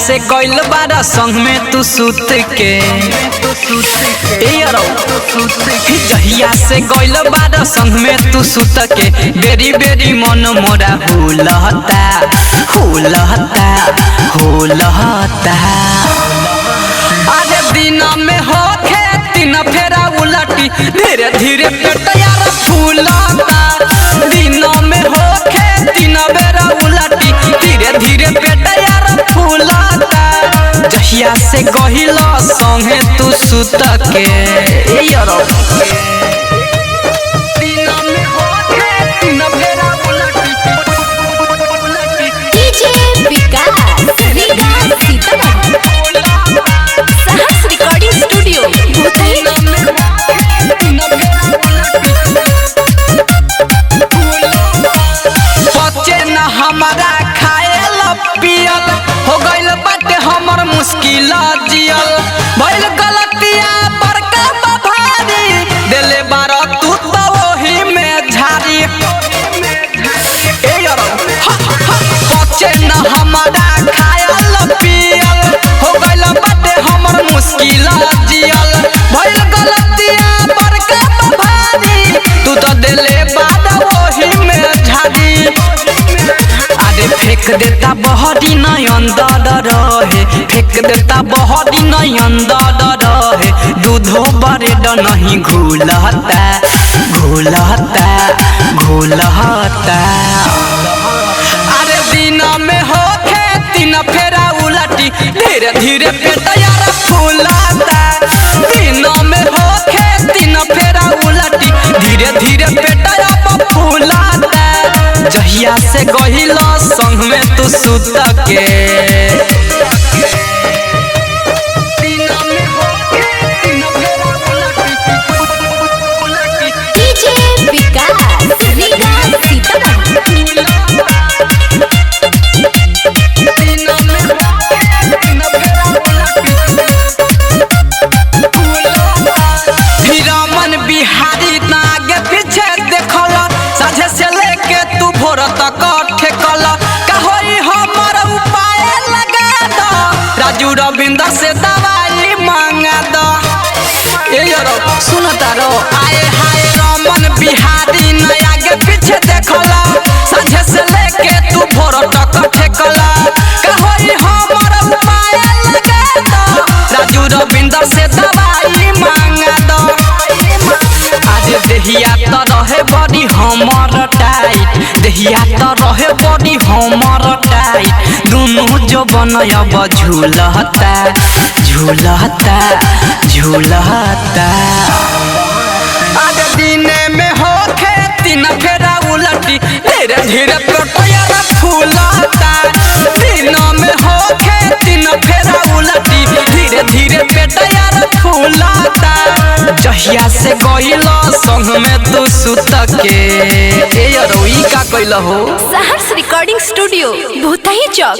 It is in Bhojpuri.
से गइल बारा संग में तू सुत के जहिया से गइल बारा संग में तू सुत के बेरी बेरी मन मोरा हुलहता हुलहता हुलहता। अरे दिन में होखे तीन फेरा उलटी धीरे धीरे पेट यार फूलता। दिन में होखे तीन बेरा उलटी धीरे धीरे पेट यार फूलता। जहिया से गहिल संगे तू सुत के हमारा खायल पियल हो गइल बाटे हमर मुश्किल जियल भइल गलतिया बड़का भारी देले बार तू तो वही में झारी। बच्चे न हमारा खायल पियल हो गइल बाटे हमर मुश्किल जियल भइल गलतिया बड़का भारी तू तो देले बार वही में झारी। फेंक देता बहरी नहीं अंदर रहे फेंक देता बहरी नहीं अंदर रहे दूधो बरेड नहीं घुलता घुलता घुलता। अरे दिन में होखे तीन फेरा उलटी धीरे धीरे पेट यार फूलता। दिन में होखे तीन फेरा उलटी धीरे धीरे पेट यार फूलता। जहिया से गहिल संग में तू सुत के बिहारी आगे पीछे देखल साझे से लेके तू भोर तक ठेकल कहोई हमर उपाय लगा दो राजू रविंद्र से दवाई मांगा दो। सुनता रो आए हाय रमन बिहारी न आगे पीछे देखल साझे से लेके तू भोर तक ठेकल कहोई हमर उपाय लगा दो राजू रविंद्र से दवाई मांगा दो। देहिया तो रहे बड़ी हमर टाइट देहिया तो रहे बड़ी हमर टाइट दोनों जो बनयब झूलता झूलता झूलता। आज दिन में होखे तीन फेरा उलटी धीरे धीरे पेट फूलता। दिन में होखे तीन फेरा उलटी धीरे धीरे पेट फूलता। जहिया से गइल संग में तू सुत के का कइल हो। सहर्ष रिकॉर्डिंग स्टूडियो भूतही चौक।